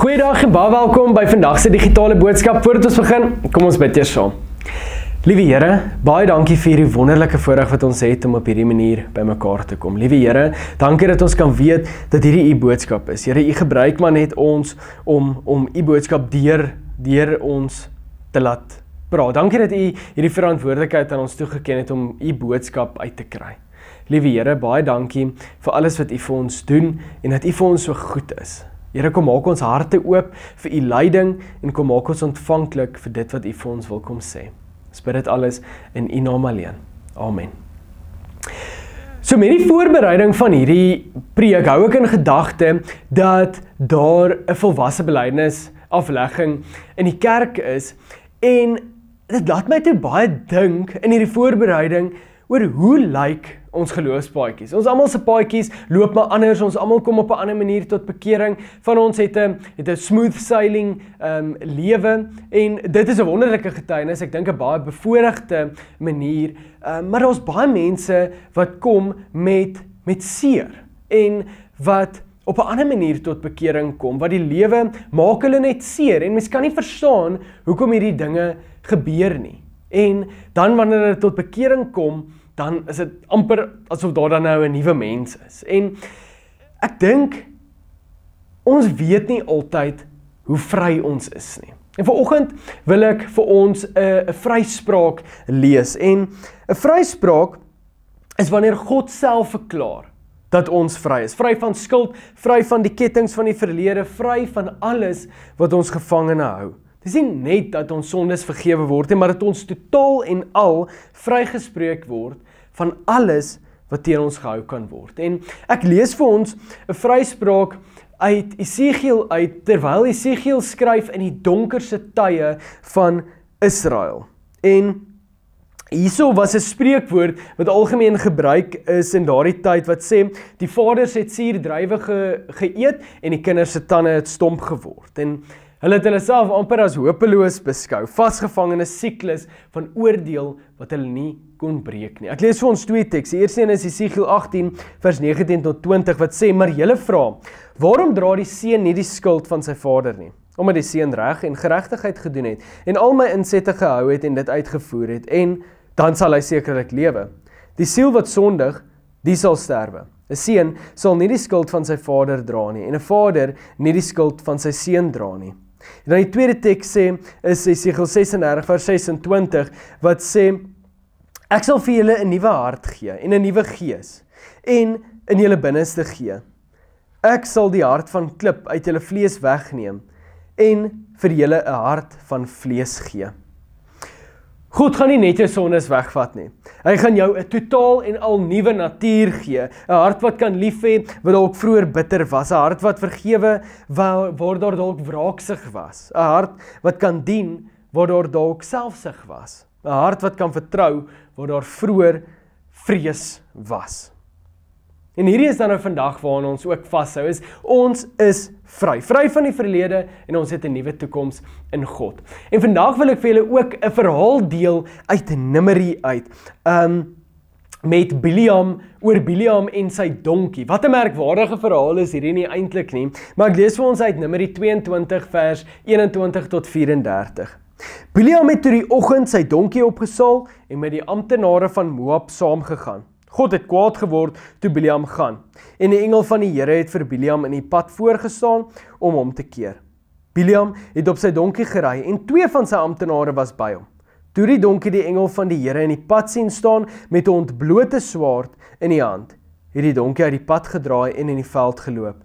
Goeiedag en baie welkom by vandag se digitale boodskap. Voordat ons begin, kom ons bid eers saam. Liewe Here, baie dankie vir hierdie wonderlike voorreg wat ons het om op hierdie manier by mekaar te kom. Liewe Here, dankie dat ons kan weet dat hierdie u boodskap is. Here, u gebruik maar net ons om u boodskap deur ons te laat praat. Dankie dat u hierdie verantwoordelikheid aan ons toegeken het om u boodskap uit te kry. Liewe Here, baie dankie vir alles wat u vir ons doen en dat u vir ons so goed is. Here, kom maak ons harte oop vir u leiding en kom maak ons ontvanklik vir dit wat u vir ons wil kom sê. Ons bid dit alles in u naam alleen. Amen. So met die voorbereiding van hierdie preek hou ek in gedagte dat daar 'n volwasse belydenis aflegging in die kerk is en dit laat my toe baie dink in hierdie voorbereiding oor hoe lyk ons geloofspaadjies. Ons almal se paadjies loop maar anders, ons almal kom op 'n ander manier tot bekering. Van ons het 'n smooth sailing lewe en dit is 'n wonderlike getuienis. Ek dink 'n baie bevoordeelde manier, maar daar's baie mense wat kom met seer en wat op 'n ander manier tot bekering kom, wat die lewe maak hulle net seer en mens kan nie verstaan hoekom hierdie dinge gebeur nie. En dan wanneer hulle tot bekering kom, dan is dit amper asof daar dan nou 'n nuwe mens is. En ek dink, ons weet nie altyd hoe vry ons is nie. En vanoggend wil ek vir ons 'n vryspraak lees. En 'n vryspraak is wanneer God self verklaar dat ons vry is. Vry van skuld, vry van die kettinge van die verlede, vry van alles wat ons gevangene hou. Dis nie net dat ons sondes vergewe word, maar dat ons totaal en al vrygespreek word van alles wat teen ons gehou kan word. En ek lees vir ons 'n vryspraak uit Esegiel uit, terwyl Esegiel skryf in die donkerste tye van Israel. En hierso was 'n spreekwoord wat algemeen gebruik is in daardie tyd wat sê, die vaders het suurdruiwe geëet en die kinders se tande het stomp geword. En hulle het hulle self amper as hopeloos beskou, vasgevang in 'n siklus van oordeel wat hulle nie kon breek nie. Ek lees vir ons twee tekste. Die eerste een is Esegiel 18 vers 19 tot 20 wat sê, maar julle vra, waarom dra die seun nie die skuld van sy vader nie? Omdat die seun reg en geregtigheid gedoen het en al my insette gehou het en dit uitgevoer het, en dan sal hy sekerlik lewe. Die siel wat sondig, die sal sterwe. 'n Seun sal nie die skuld van sy vader dra nie en 'n vader nie die skuld van sy seun dra nie. En dan die tweede teks sê, is Esegiel 36 vers 26, wat sê, ek sal vir julle 'n nuwe hart gee en 'n nuwe gees en in julle binneste gee. Ek sal die hart van klip uit julle vlees wegneem en vir julle 'n hart van vlees gee. God gaan nie net jou sondes wegvat nie. Hy gaan jou 'n totaal en al nuwe natuur gee. 'n Hart wat kan lief hê, wat dalk vroeër bitter was. 'n Hart wat vergewe, waar daar dalk wraaksug was. 'n Hart wat kan dien, waar daar dalk selfsug was. 'n Hart wat kan vertrou, waar daar vroeër vrees was. En hierdie is dan nou vandag waaraan ons ook vashou, is ons is vry. Vry van die verlede en ons het 'n nuwe toekoms in God. En vandag wil ek vir julle ook 'n verhaal deel uit Numeri uit. Met Biliam, oor Biliam en sy donkie. Wat 'n merkwaardige verhaal is hierdie nie eintlik nie, maar ek lees vir ons uit Numeri 22 vers 21 tot 34. Biliam het toe die oggend sy donkie opgesaal en met die amptenare van Moab saamgegaan. God het kwaad geword toe Biliam gaan, en die engel van die Here het vir Biliam in die pad voorgestaan om hom te keer. Biliam het op sy donkie gery en 2 van sy amptenare was by hom. Toe die donkie die engel van die Here in die pad sien staan met 'n ontblote swaard in die hand, het die donkie uit die pad gedraai en in die veld geloop.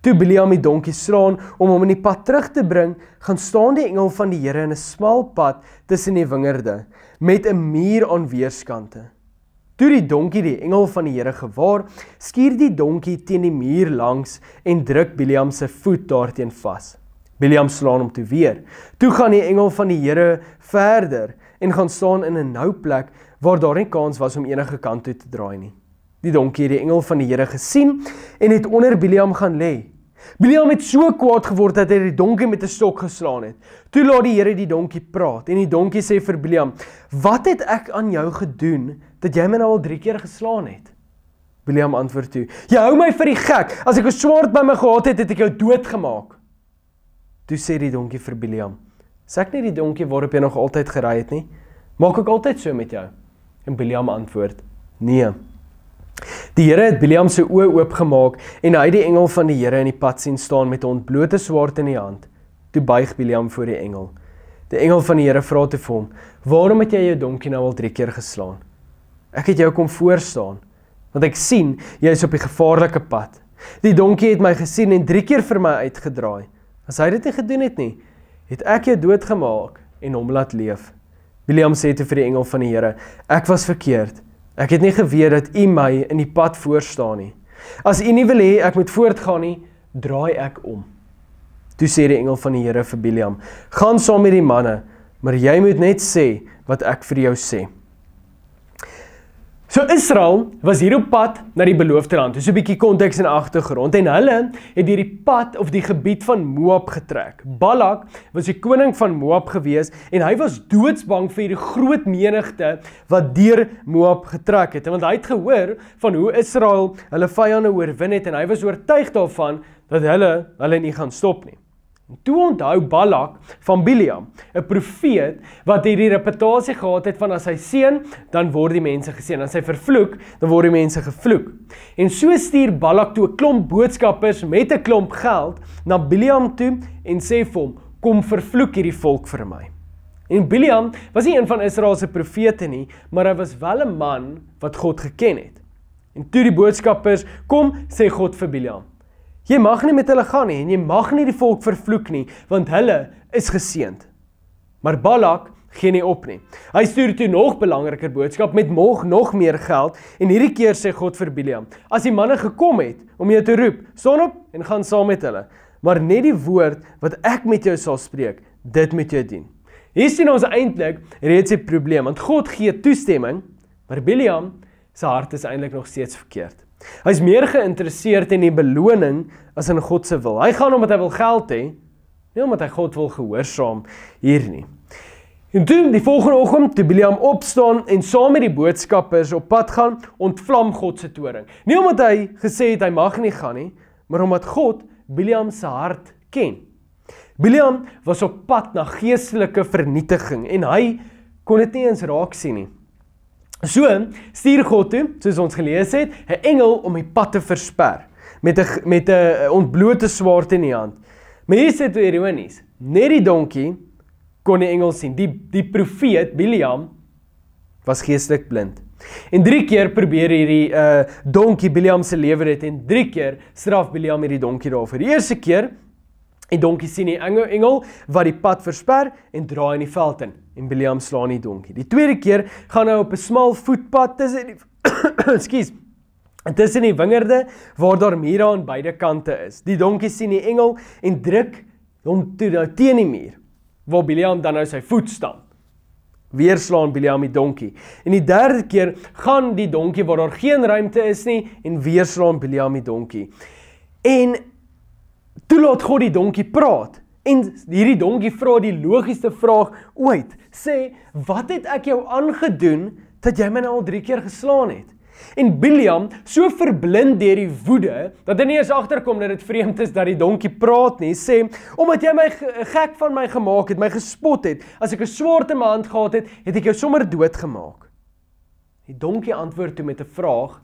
Toe Biliam die donkie slaan om hom in die pad terug te bring, gaan staan die engel van die Here in 'n smal pad tussen die wingerde met 'n muur aan weerskante. Toe die donkie die engel van die Here gewaar, skuur die donkie teen die muur langs en druk Biliam se voet daarteen vas. Biljam slaan hom toe weer. Toe gaan die engel van die Here verder en gaan staan in 'n nou plek waar daar nie kans was om enige kant toe te draai nie. Die donkie het die engel van die Here gesien en het onder Biljam gaan lê. Biljam het so kwaad geword dat hy die donkie met 'n stok geslaan het. Toe laat die Here die donkie praat en die donkie sê vir Biljam: "Wat het ek aan jou gedoen dat jy my nou al 3 keer geslaan het?" Biljam antwoord toe: "Jy hou my vir die gek. As ek 'n swaard by my gehad het, het ek jou doodgemaak." Toe sê die donkie vir Biljam: "Is ek nie die donkie waarop jy nog altyd gery het nie? Maak ek altyd so met jou?" En Biljam antwoord: "Nee." Die Here het Biljam se oë oopgemaak en hy het die engel van die Here in die pad sien staan met 'n ontblote swaard in die hand. Toe buig Biljam voor die engel. Die engel van die Here vra toe vir hom: "Waarom het jy jou donkie nou al 3 keer geslaan?" "Ek het jou kom voorstaan, want ek sien jy is op die gevaarlike pad. Die donkie het my gesien en 3 keer vir my uitgedraai. As hy dit nie gedoen het nie, het ek jou doodgemaak en hom laat leef." Biljam sê toe vir die engel van die Here: "Ek was verkeerd. Ek het nie geweet dat u my in die pad voorstaan nie. As u nie wil hê ek moet voortgaan nie, draai ek om." Toe sê die engel van die Here vir Biljam: "Gaan saam met die manne, maar jy moet net sê wat ek vir jou sê." So Israel was hier op pad na die beloofde land. Dis 'n bietjie konteks en agtergrond. En hulle het deur die pad of die gebied van Moab getrek. Balak was die koning van Moab gewees en hy was doodsbang vir die groot menigte wat deur Moab getrek het. Want hy het gehoor van hoe Israel hulle vyande oorwin het en hy was oortuig daarvan dat hulle nie gaan stop nie. En toe onthou Balak van Biljam, 'n profeet wat hierdie reputasie gehad het van as hy seën, dan word die mense geseën. As hy vervloek, dan word die mense gevloek. En so stuur Balak toe 'n klomp boodskappers met 'n klomp geld na Biljam toe en sê vir hom: "Kom vervloek hierdie volk vir my." En Biljam was nie een van Israel se profete nie, maar hy was wel 'n man wat God geken het. En toe die boodskappers kom, sê God vir Biljam: "Jy mag nie met hulle gaan nie en jy mag nie die volk vervloek nie, want hulle is geseënd." Maar Balak gee nie op nie. Hy stuur toe nog belangriker boodskap met nog meer geld en hierdie keer sê God vir Biljam: "As die manne gekom het om jou te roep, staan op en gaan saam met hulle. Maar net die woord wat ek met jou sal spreek, dit moet jy doen." Hier sien ons eintlik reeds 'n probleem, want God gee toestemming, maar Biljam se hart is eintlik nog steeds verkeerd. Hy is meer geïnteresseerd in die beloning as in God se wil. Hy gaan omdat hy wil geld hê, nie omdat hy God wil gehoorsaam hier nie. En toe die volgende oggend, toe Biljam opstaan en saam met die boodskappers op pad gaan, ontvlam God se toring. Nie omdat hy gesê het hy mag nie gaan nie, maar omdat God Biljam se hart ken. Biljam was op pad na geestelike vernietiging en hy kon dit nie eens raak sien nie. So stuur God toe, soos ons gelees het, 'n engel om die pad te versper, met 'n ontblote swaard in die hand. Maar hier sit dit ironies, net die donkie kon die engel sien, die profeet Biljam was geestelik blind. En 3 keer probeer hierdie donkie Biljam se lewe dit en 3 keer straf Biljam hierdie donkie daarvoor. Die eerste keer, die donkie sien die engel wat die pad versper en draai in die veld in. En Biljam slaan die donkie. Die tweede keer gaan hy op 'n smal voetpad tussen die wingerde waar daar mure aan beide kante is. Die donkie sien die engel en druk hom toe teen die muur, waar Biljam dan nou sy voet stamp. Weer slaan Biljam die donkie. En die derde keer gaan die donkie waar daar geen ruimte is nie en weer slaan Biljam die donkie. En toe laat God die donkie praat. En hierdie donkie vra die logiese vraag ooit. Sê, wat het ek jou aangedoen dat jy my nou al 3 keer geslaan het? En Biljam, so verblind deur die woede, dat hy nie eens agterkom dat dit vreemd is dat die donkie praat nie, sê, omdat jy my gek van my gemaak het, my gespot het, as ek 'n swaard in my hand gehad het, het ek jou sommer doodgemaak. Die donkie antwoord toe met 'n vraag,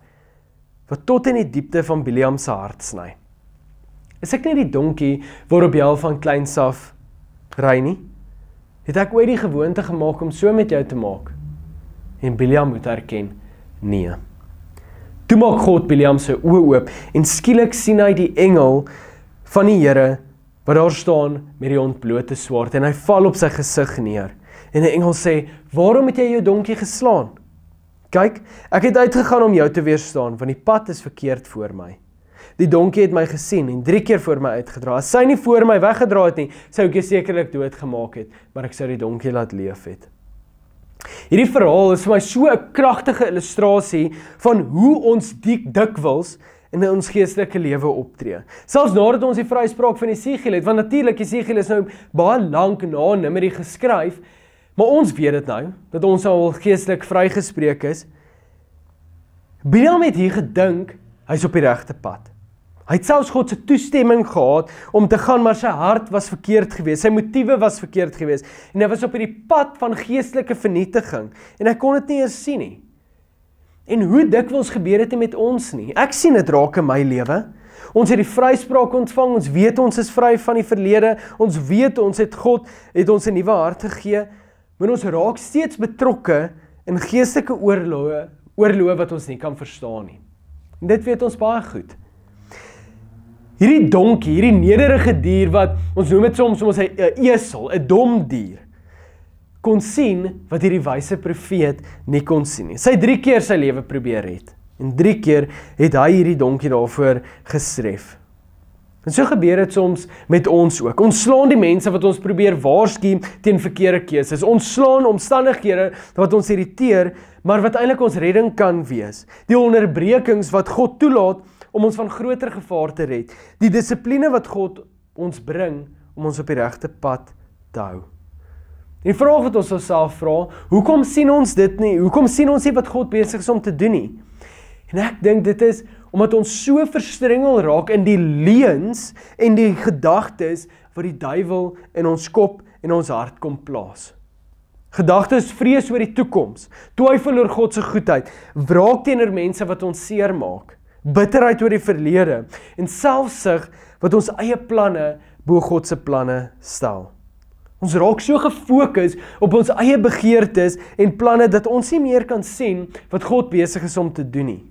wat tot in die diepte van Biljam se hart sny. Is ek nie die donkie waarop jy al van kleins af ry nie? Het ek ooit die gewoonte gemaak om so met jou te maak? En Biljam moet erken, nee. Toe maak God Biljam se oë oop en skielik sien hy die engel van die Here wat daar staan met die ontblote swaard en hy val op sy gesig neer. En die engel sê, waarom het jy jou donkie geslaan? Kyk, ek het uitgegaan om jou te weerstaan, want die pad is verkeerd voor my. Die donkie het my gesien en 3 keer voor my uitgedra. As sy nie voor my weggedra het nie, sou ek sekerlik dood gemaak het, maar ek sou die donkie laat leef het. Hierdie verhaal is vir my so 'n kragtige illustrasie van hoe ons dikwels in ons geestelike lewe optree. Selfs nadat ons die vryspraak van Jesegiel het, want natuurlik Jesegiel is nou baie lank na Numeri geskryf, maar ons weet dit nou, dat ons al geestelik vrygespreek is. Biljam het hier gedink, hy is op die regte pad. Hy het selfs God se toestemming gehad om te gaan, maar sy hart was verkeerd geweest, sy motiewe was verkeerd geweest, en hy was op die pad van geestelike vernietiging, en hy kon dit nie eens sien nie. En hoe dikwels gebeur dit met ons nie? Ek sien dit raak in my lewe. Ons het die vryspraak ontvang, ons weet ons is vry van die verlede, ons weet ons het God, het ons 'n nuwe hart gegee, maar ons raak steeds betrokke in geestelike oorloë wat ons nie kan verstaan nie. En dit weet ons baie goed. Hierdie donkie, hierdie nederige dier wat, ons noem dit soms 'n esel, 'n dom dier, kon sien wat hierdie wyse profeet nie kon sien nie. Sy het 3 keer sy lewe probeer red. En 3 keer het hy hierdie donkie daarvoor gestref. En so gebeur dit soms met ons ook. Ons slaan die mense wat ons probeer waarsku teen verkeerde keuses. Ons slaan omstandighede wat ons irriteer, maar wat eintlik ons redding kan wees. Die onderbrekings wat God toelaat om ons van groter gevaar te red. Die dissipline wat God ons bring om ons op die regte pad te hou. Die vraag wat ons onsself vra, hoekom sien ons dit nie? Hoekom sien ons nie wat God besig is om te doen nie? En ek dink dit is omdat ons so verstrengel raak in die leuns en die gedagtes wat die duiwel in ons kop en ons hart kom plaas. Gedagtes vrees oor die toekoms, twyfel oor God se goedheid, wraak teenoor mense wat ons seer maak, bitterheid oor die verlede en selfsug wat ons eie planne bo God se planne stel. Ons raak so gefokus op ons eie begeertes en planne dat ons nie meer kan sien wat God besig is om te doen nie.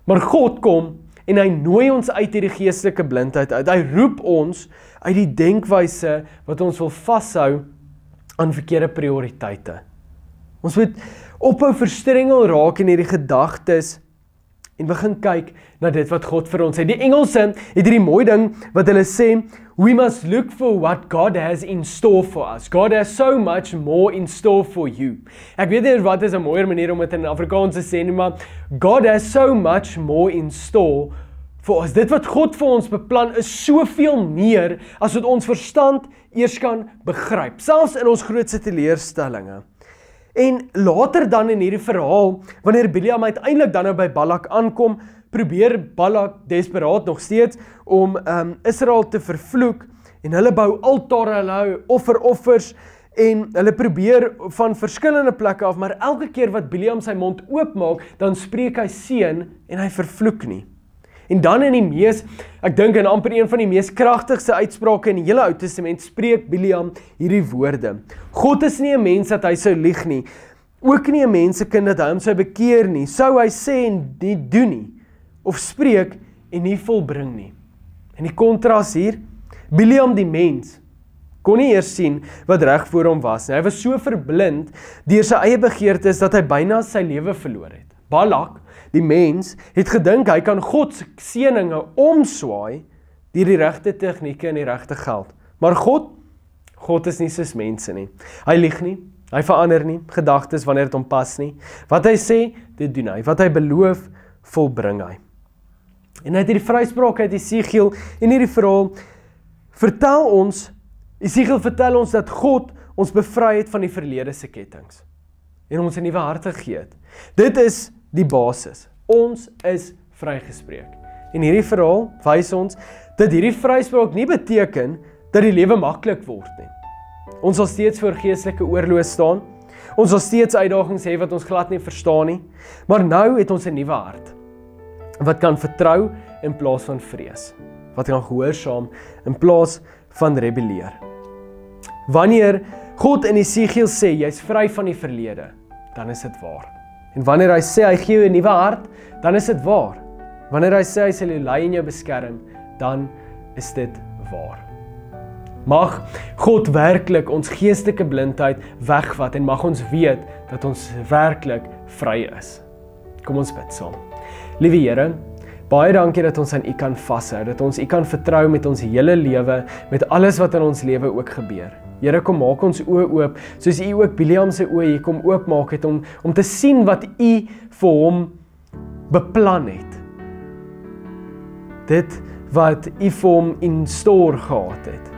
Maar God kom en hy nooi ons uit hierdie geestelike blindheid uit. Hy roep ons uit die denkwyse wat ons wil vashou aan verkeerde prioriteite. Ons moet ophou verstrengel raak in hierdie gedagtes en begin kyk na dit wat God vir ons sê. Die Engelse het hierdie mooi ding wat hulle sê, we must look for what God has in store for us. God has so much more in store for you. Ek weet nie wat is 'n mooier manier om dit in Afrikaans te sê nie, maar God has so much more in store for us. Dit wat God vir ons beplan is soveel meer as wat ons verstand eers kan begryp, selfs in ons grootste teleurstellinge. En later dan in hierdie verhaal, wanneer Biljam uiteindelik dan nou by Balak aankom, probeer Balak desperaat nog steeds om Israel te vervloek en hulle bou altare, hulle hou offers en hulle probeer van verskillende plekke af, maar elke keer wat Biljam sy mond oopmaak, dan spreek hy seën en hy vervloek nie. En dan in die mees, ek dink in amper een van die mees kragtigste uitsprake in die hele Ou Testament, spreek Biljam hierdie woorde. God is nie 'n mens dat hy sou lieg nie, ook nie 'n mensekind dat hy hom sou bekeer nie, sou hy sê en nie doen nie, of spreek en nie volbring nie. En die kontras hier, Biljam die mens, kon nie eers sien wat reg voor hom was nie. Hy was so verblind deur sy eie begeertes dat hy byna sy lewe verloor het. Balak, die mens, het gedink hy kan God se seëninge omswaai deur die regte tegnieke en die regte geld. Maar God is nie soos mense nie. Hy lieg nie, hy verander nie gedagtes wanneer dit hom pas nie. Wat hy sê, dit doen hy. Wat hy beloof, volbring hy. En uit hierdie vryspraak uit Jesegiel en hierdie verhaal Jesegiel vertel ons dat God ons bevry het van die verlede se kettinge en ons 'n nuwe hart gegee het. Dit is die basis. Ons is vrygespreek. En hierdie verhaal wys ons dat hierdie vryspraak nie beteken dat die lewe maklik word nie. Ons sal steeds voor geestelike oorloë staan. Ons sal steeds uitdagings hê wat ons glad nie verstaan nie. Maar nou het ons 'n nuwe hart wat kan vertrou in plaas van vrees. Wat kan gehoorsaam in plaas van rebelleer. Wanneer God in Jesegiel sê jy's vry van die verlede, dan is dit waar. En wanneer hy sê hy gee jou 'n nuwe hart, dan is dit waar. Wanneer hy sê hy sal jou lei en jou beskerm, dan is dit waar. Mag God werklik ons geestelike blindheid wegvat en mag ons weet dat ons werklik vry is. Kom ons bid saam. Liewe Here, Baie dankie dat ons aan U kan vashou, dat ons U kan vertrou met ons hele lewe, met alles wat in ons lewe ook gebeur. Here, kom maak ons oë oop, soos U ook Biliam se oë hier kom oopmaak het, om te sien wat U vir hom beplan het. Dit wat U vir hom in store gehad het.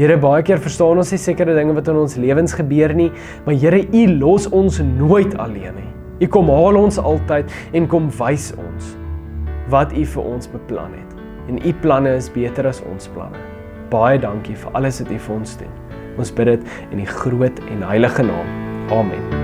Here, baie keer verstaan ons nie sekere dinge wat in ons lewens gebeur nie, maar Here, U los ons nooit alleen nie. U kom haal ons altyd en kom wys ons wat U vir ons beplan het. En U planne is beter as ons planne. Baie dankie vir alles wat U vir ons doen. Ons bid dit in die groot en heilige naam. Amen.